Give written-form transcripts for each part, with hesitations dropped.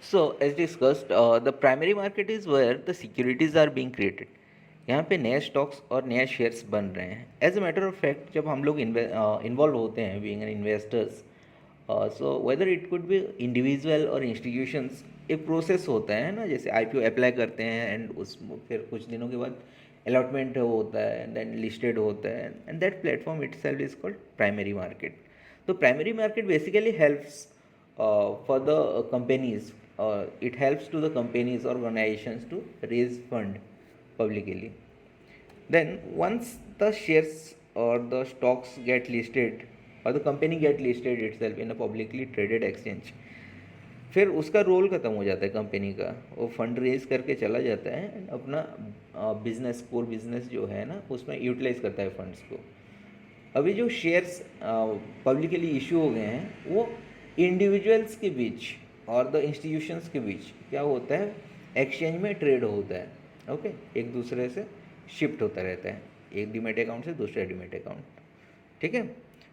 So, as discussed, the primary market is where the securities are being created. यहाँ पे नए stocks और नए शेयर्स बन रहे हैं. As a matter of fact जब हम लोग इन्वॉल्व होते हैं being an investors, so whether it could be individual और इंस्टीट्यूशंस, एक प्रोसेस होता है ना, जैसे आईपीओ अप्लाई करते हैं एंड उस फिर कुछ दिनों के बाद अलॉटमेंट होता है, देन लिस्टेड होता है, and that platform itself is called primary market. तो primary market basically helps for the companies, it helps to the companies organizations to raise fund publicly. Then once the shares or the stocks get listed or the company get listed itself in a publicly traded exchange, फिर उसका role ख़त्म हो जाता है company का. वो fund raise करके चला जाता है एंड अपना बिजनेस, कोर बिजनेस जो है ना, उसमें यूटिलाइज करता है फंड्स को. अभी जो शेयर्स पब्लिकली इशू हो गए हैं वो इंडिविजुअल्स के बीच और द इंस्टीट्यूशंस के बीच क्या होता है, एक्सचेंज में ट्रेड होता है. ओके, एक दूसरे से शिफ्ट होता रहता है, एक डीमेट अकाउंट से दूसरे डीमेट अकाउंट. ठीक है,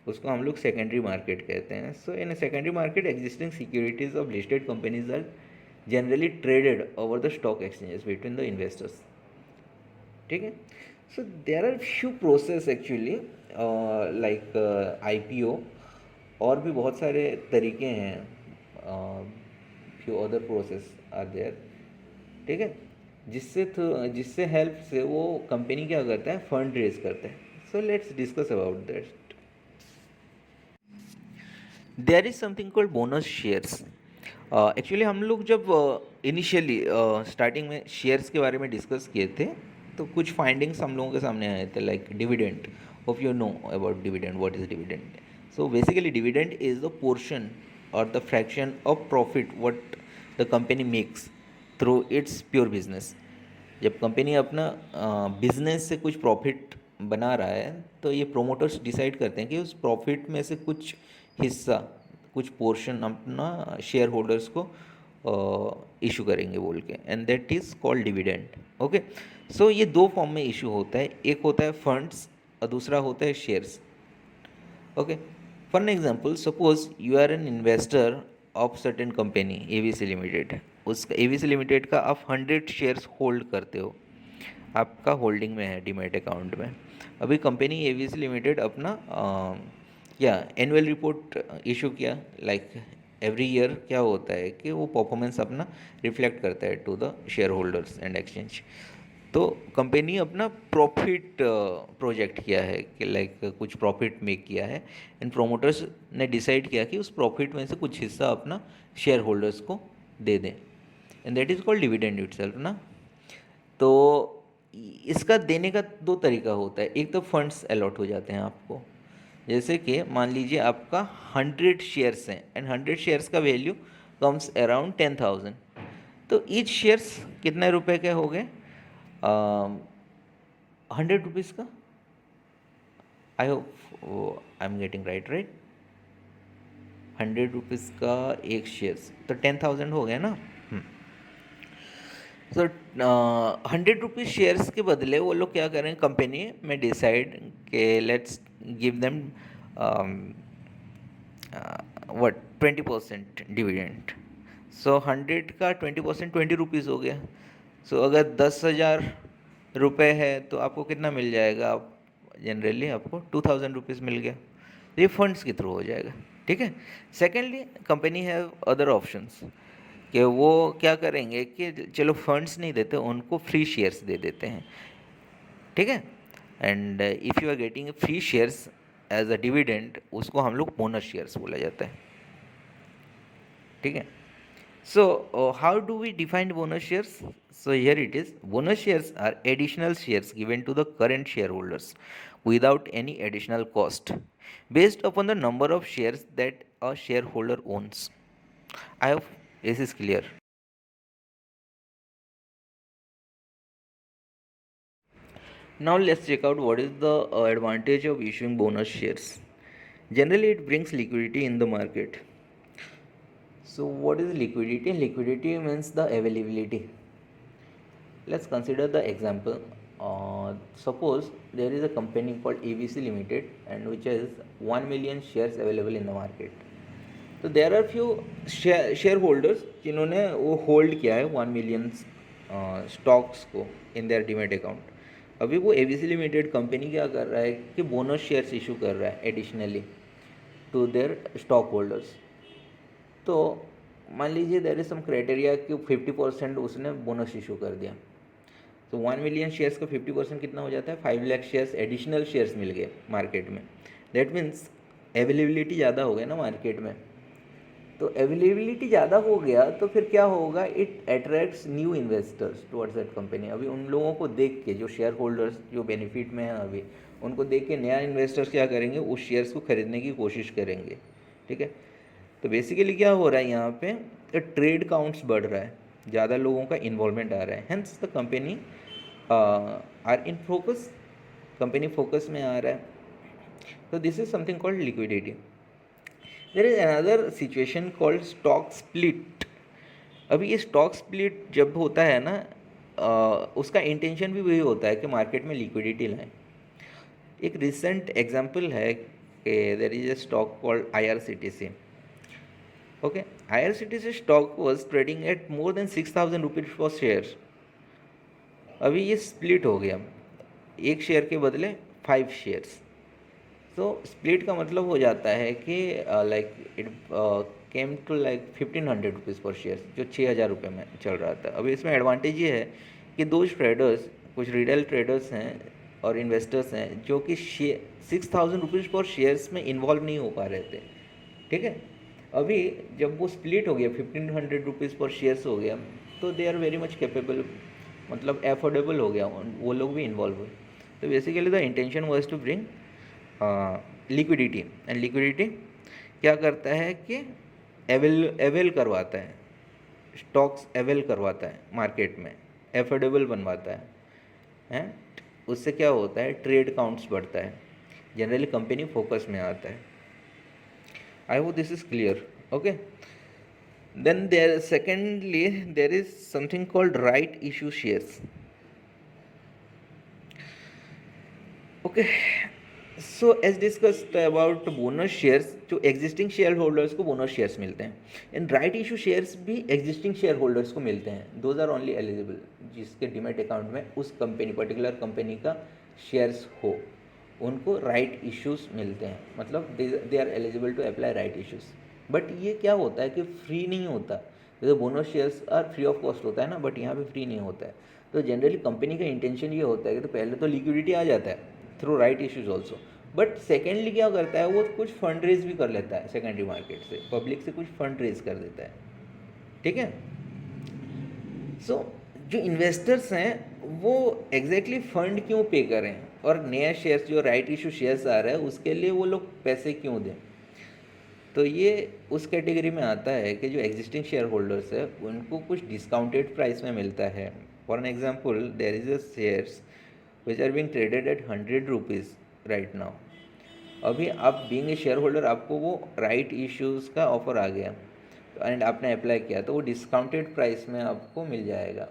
उसको हम लोग सेकेंडरी मार्केट कहते हैं. So in secondary market existing securities of listed companies are generally traded over the stock exchanges between the investors. ठीक है, so there are few process actually like IPO, और भी बहुत सारे तरीके हैं, few other process are there. ठीक है, जिससे हेल्प से वो कंपनी क्या करता है, फंड रेज करता है. So let's discuss about that. There is something called bonus shares. Actually हम लोग जब इनिशियली स्टार्टिंग में शेयर्स के बारे में डिस्कस किए थे तो कुछ फाइंडिंग्स हम लोगों के सामने आए थे, like dividend. Hope you know about dividend. What is dividend? So basically dividend is the portion or the fraction of profit what the company makes through its pure business. जब कंपनी अपना business से कुछ profit बना रहा है तो ये promoters decide करते हैं कि उस प्रॉफिट में से कुछ हिस्सा, कुछ पोर्शन अपना शेयर होल्डर्स को इशू करेंगे बोल के, and that is called dividend. Okay, so ये दो फॉर्म में इशू होता है, एक होता है फंड्स और दूसरा होता है shares. Okay, for an example, suppose you are an investor of certain company ABC limited. उस एवीसी लिमिटेड का आप 100 शेयर्स होल्ड करते हो, आपका होल्डिंग में है डीमैट अकाउंट में. अभी कंपनी एवीसी लिमिटेड अपना क्या एनुअल रिपोर्ट इशू किया, लाइक एवरी ईयर क्या होता है कि वो परफॉर्मेंस अपना रिफ्लेक्ट करता है to the share holders and exchange. तो कंपनी अपना प्रॉफिट प्रोजेक्ट किया है कि लाइक कुछ प्रॉफिट मेक किया है, एंड प्रोमोटर्स ने डिसाइड किया कि उस प्रॉफिट में से कुछ हिस्सा अपना शेयर होल्डर्स को दे दें, and that is called dividend itself ना. तो इसका देने का दो तरीका होता है. एक तो फंड्स अलॉट हो जाते हैं आपको, जैसे कि मान लीजिए आपका 100 शेयर्स हैं एंड 100 शेयर्स का वैल्यू कम्स अराउंड 10,000. तो ईच शेयर्स कितने रुपए के हो गए, 100 रुपीज़ का. I hope I am getting right. 100 rupees का एक शेयर्स तो 10,000 हो गया ना. तो 100 रुपीज़ शेयर्स के बदले वो लोग क्या करें, कंपनी में डिसाइड के let's give them what 20% dividend. So 100 का 20% 20 रुपीज़ हो गया. सो अगर 10,000 रुपये है तो आपको कितना मिल जाएगा, आप जनरली आपको 2,000 रुपीज़ मिल गया. ये फंड्स के थ्रू हो जाएगा. ठीक है. Secondly company have other options कि वो क्या करेंगे कि चलो फंड्स नहीं देते, उनको फ्री शेयर्स दे देते हैं. ठीक है, and if you are getting free shares as a dividend, उसको हम लोग बोनस शेयर्स बोला जाता है. ठीक है. So, how do we define bonus shares? So, here it is. Bonus shares are additional shares given to the current shareholders without any additional cost, based upon the number of shares that a shareholder owns. I hope this is clear. Now, let's check out what is the advantage of issuing bonus shares. Generally, it brings liquidity in the market. So, what is liquidity? Liquidity means the availability. Let's consider the example. Suppose there is a company called AVC Limited and which has 1 million shares available in the market. तो there are few share holders जिन्होंने वो hold किया है 1 million stocks को in their demat account. अभी वो ABC limited company क्या कर रहा है कि बोनस शेयर्स इशू कर रहा है additionally to their stock holders. तो मान लीजिए देयर इज सम क्राइटेरिया कि 50% उसने बोनस इशू कर दिया, तो 1 मिलियन शेयर्स का 50% कितना हो जाता है, 5 लाख शेयर्स एडिशनल शेयर्स मिल गए मार्केट में। दैट मीन्स अवेलेबिलिटी ज़्यादा हो गया ना मार्केट में। तो अवेलेबिलिटी ज़्यादा हो गया तो फिर क्या होगा, it attracts new investors towards that company. अभी उन लोगों को देख के जो शेयर होल्डर्स जो बेनिफिट में हैं अभी, उनको देख के नया इन्वेस्टर्स क्या करेंगे, उस शेयर्स को खरीदने की कोशिश करेंगे। ठीक है, तो बेसिकली क्या हो रहा है यहाँ पे, ट्रेड काउंट्स बढ़ रहा है, ज़्यादा लोगों का इन्वॉल्वमेंट आ रहा है, hence the company are in focus, company focus में आ रहा है। तो this is something called liquidity. There is another situation called stock split. अभी ये स्टॉक स्प्लिट जब होता है ना, उसका इंटेंशन भी वही होता है कि मार्केट में लिक्विडिटी लाएं। एक रिसेंट एग्जांपल है कि there is a stock called IRCTC। Okay, IRCTC stock was trading at more than 6,000 rupees for share. अभी ये स्प्लिट हो गया, एक शेयर के बदले 5 शेयर्स। तो स्प्लिट का मतलब हो जाता है कि like it came to like 1,500 rupees per share, जो 6,000 रुपये में चल रहा था। अभी इसमें एडवांटेज ये है कि दो ट्रेडर्स, कुछ रिटेल ट्रेडर्स हैं और इन्वेस्टर्स हैं जो कि 6,000 रुपीज़ पर शेयर्स में इन्वॉल्व नहीं हो पा रहे थे। ठीक है, अभी जब वो स्प्लिट हो गया 1,500 रुपीज़ पर शेयर्स हो गया, तो they are very much capable, मतलब एफोर्डेबल हो गया, वो लोग भी इन्वॉल्व हुए। तो basically the intention was to bring liquidity, and liquidity क्या करता है कि एवेल करवाता है, स्टॉक्स एवेल करवाता है मार्केट में, एफोर्डेबल बनवाता है, हैं। उससे क्या होता है, ट्रेड काउंट्स बढ़ता है, जनरली कंपनी फोकस में आता है। I hope this is clear. Okay, then there secondly there is something called right issue shares. Okay, so as discussed about bonus shares, जो एग्जिस्टिंग शेयर होल्डर्स को bonus shares मिलते हैं, इन right issue shares भी existing share holders को मिलते हैं। Those are only eligible जिसके डीमैट अकाउंट में उस कंपनी, पर्टिकुलर कंपनी का शेयर्स हो, उनको राइट इश्यूज मिलते हैं, मतलब they are eligible to apply right issues. But ये क्या होता है कि फ्री नहीं होता, जैसे bonus shares are free of cost होता है ना, बट यहाँ पे फ्री नहीं होता है। तो जनरली कंपनी का इंटेंशन ये होता है कि तो पहले तो लिक्विडिटी आ जाता है through right issues also, but secondly क्या करता है, वो कुछ फंड रेज भी कर लेता है सेकेंडरी मार्केट से, पब्लिक से कुछ फंड रेज कर देता है। ठीक है, सो जो इन्वेस्टर्स हैं वो एग्जैक्टली फंड क्यों पे करें, और नया शेयर्स जो राइट इशू शेयर्स आ रहा है उसके लिए वो लोग पैसे क्यों दें। तो ये उस कैटेगरी में आता है कि जो एग्जिस्टिंग शेयर होल्डर्स है उनको कुछ डिस्काउंटेड प्राइस में मिलता है। For an example, there is a shares which are being traded at 100 rupees right now. अभी आप बीइंग ए शेयर होल्डर, आपको वो राइट इश्यूज़ का ऑफर आ गया एंड आपने अप्लाई किया, तो वो डिस्काउंटेड प्राइस में आपको मिल जाएगा।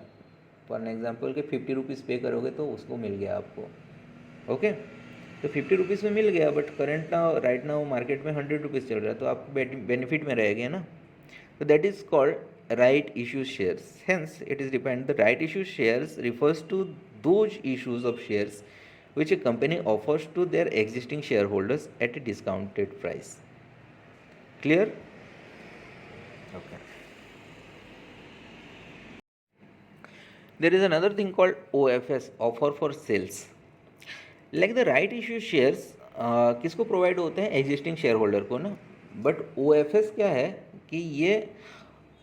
फॉर एन एग्जाम्पल कि 50 रुपीज़ पे करोगे तो उसको मिल गया आपको। ओके, तो 50 रुपीज़ में मिल गया, बट करंट ना राइट नाउ मार्केट में 100 रुपीज़ चल रहा है, तो आप बेनिफिट में रहेंगे ना। तो that is called right issue shares. Hence it is depend, the right issue shares refers to those issues of shares which a company offers to their existing shareholders at a discounted price. Clear? Okay. There is another thing called OFS, offer for sales. Like the right issue shares किसको provide होते हैं, existing share holder को ना, but OFS क्या है कि ये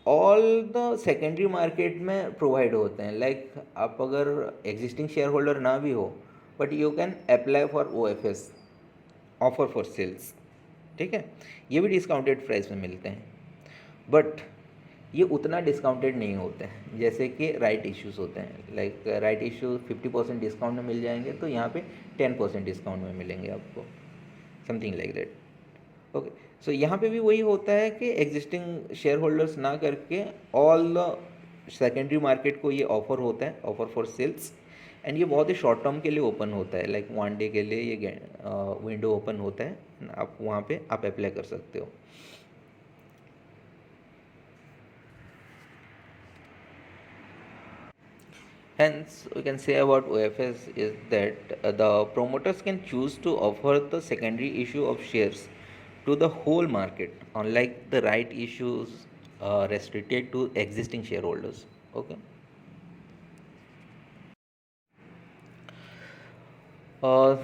all the secondary market में प्रोवाइड होते हैं। लाइक आप अगर एग्जिस्टिंग शेयर होल्डर ना भी हो, but you can apply for OFS, offer for sales. ठीक है, ये भी डिस्काउंटेड प्राइस में मिलते हैं, बट ये उतना डिस्काउंटेड नहीं होते हैं जैसे कि राइट इश्यूज़ होते हैं। लाइक राइट इशू 50% डिस्काउंट में मिल जाएंगे, तो यहाँ पे 10% डिस्काउंट में मिलेंगे आपको, समथिंग लाइक दैट। ओके, सो यहाँ पे भी वही होता है कि एग्जिस्टिंग शेयर होल्डर्स ना करके ऑल द सेकेंडरी मार्केट को ये ऑफर होता है, ऑफर फॉर सेल्स, एंड ये बहुत ही शॉर्ट टर्म के लिए ओपन होता है। लाइक 1 डे के लिए ये विंडो ओपन होता है, आप वहाँ पे आप अप्लाई कर सकते हो। Hence, we can say about OFS is that the promoters can choose to offer the secondary issue of shares to the whole market, unlike the right issues restricted to existing shareholders. Okay. Uh,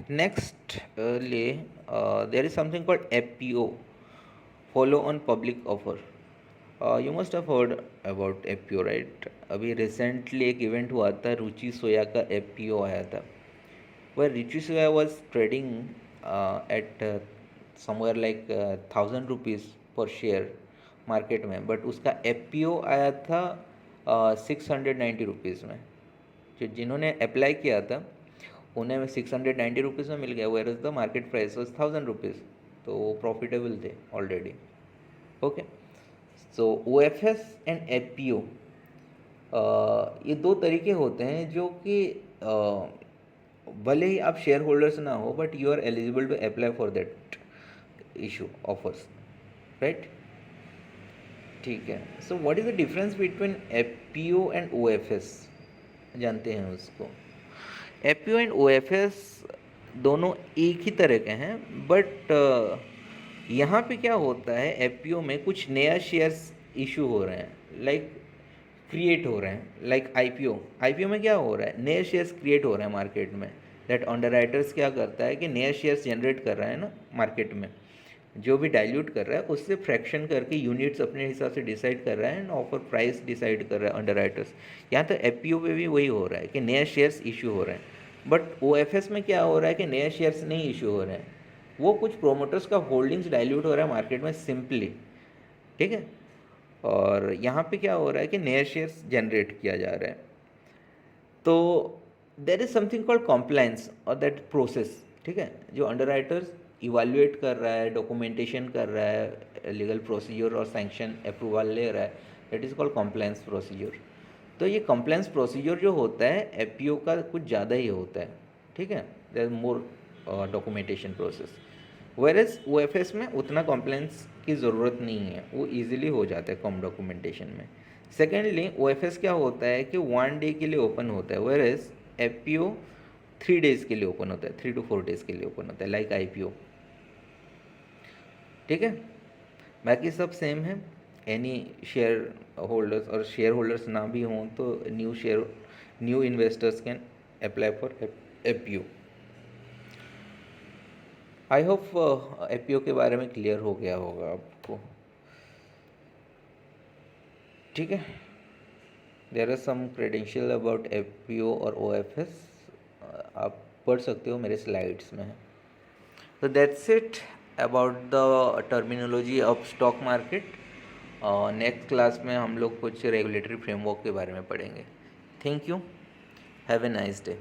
next, there is something called FPO, follow on public offer. You must have heard about FPO, right? अभी recently एक event हुआ था, रुचि सोया का FPO आया था, where Ruchi Soya was trading at somewhere like 1,000 rupees per share market में, but उसका FPO आया था 690 रुपीज़ में. जो जिन्होंने अप्लाई किया था उन्हें 690 रुपीज़ में मिल गया, where is the market price was 1,000 rupees. तो वो प्रॉफिटेबल थे already. Okay. So OFS and FPO, ये दो तरीके होते हैं जो कि भले ही आप शेयर होल्डर्स ना हो, but you are eligible to apply for that issue offers, right. ठीक है. So what is the difference between FPO and OFS, जानते हैं उसको. FPO एंड OFS दोनों एक ही तरह के हैं, बट यहाँ पे क्या होता है, FPO में कुछ नया शेयर्स इशू हो रहे हैं, लाइक क्रिएट हो रहे हैं, लाइक IPO में क्या हो रहा है, नए शेयर्स क्रिएट हो रहे हैं मार्केट में. दैट अंडरराइटर्स क्या करता है कि नए शेयर्स जनरेट कर रहा है ना मार्केट में, जो भी डाइल्यूट कर रहा है उससे फ्रैक्शन करके यूनिट्स अपने हिसाब से डिसाइड कर रहा है एंड ऑफर प्राइस डिसाइड कर रहा है अंडरराइटर्स. यहाँ तो FPO पे भी वही हो रहा है कि नए शेयर्स इशू हो रहे हैं. बट OFS में क्या हो रहा है कि नए शेयर्स नहीं इशू हो रहे हैं, वो कुछ प्रोमोटर्स का होल्डिंग्स डाइल्यूट हो रहा है मार्केट में सिंपली. ठीक है. और यहाँ पे क्या हो रहा है कि नए शेयर्स जनरेट किया जा रहा है. तो there is something called compliance और दैट प्रोसेस. ठीक है. जो अंडरराइटर्स इवाल्युएट कर रहा है, डॉक्यूमेंटेशन कर रहा है, लीगल प्रोसीजर और सैंक्शन अप्रूवल ले रहा है, that is called compliance procedure. तो ये कॉम्प्लाइंस प्रोसीजर जो होता है FPO का कुछ ज़्यादा ही होता है. ठीक है. There is more documentation process, whereas OFS में उतना कॉम्प्लाइंस की ज़रूरत नहीं है, वो ईजिली हो जाता है कम डॉक्यूमेंटेशन में. सेकेंडली, OFS क्या होता है कि 1 डे के लिए ओपन होता है, वेरएज FPO 3 डेज़ के लिए ओपन होता है, 3 to 4 डेज़ के लिए ओपन होता है, लाइक IPO. ठीक है. बाकी सब सेम है. एनी शेयर होल्डर्स और शेयर होल्डर्स ना भी हों तो new investors can apply for FPO. I hope FPO के बारे में क्लियर हो गया होगा आपको. ठीक है. There are some credential about FPO और OFS, आप पढ़ सकते हो मेरे स्लाइड्स में. तो that's it about the terminology of stock market. Next class में हम लोग कुछ रेगुलेटरी फ्रेमवर्क के बारे में पढ़ेंगे. Thank you. Have a nice day.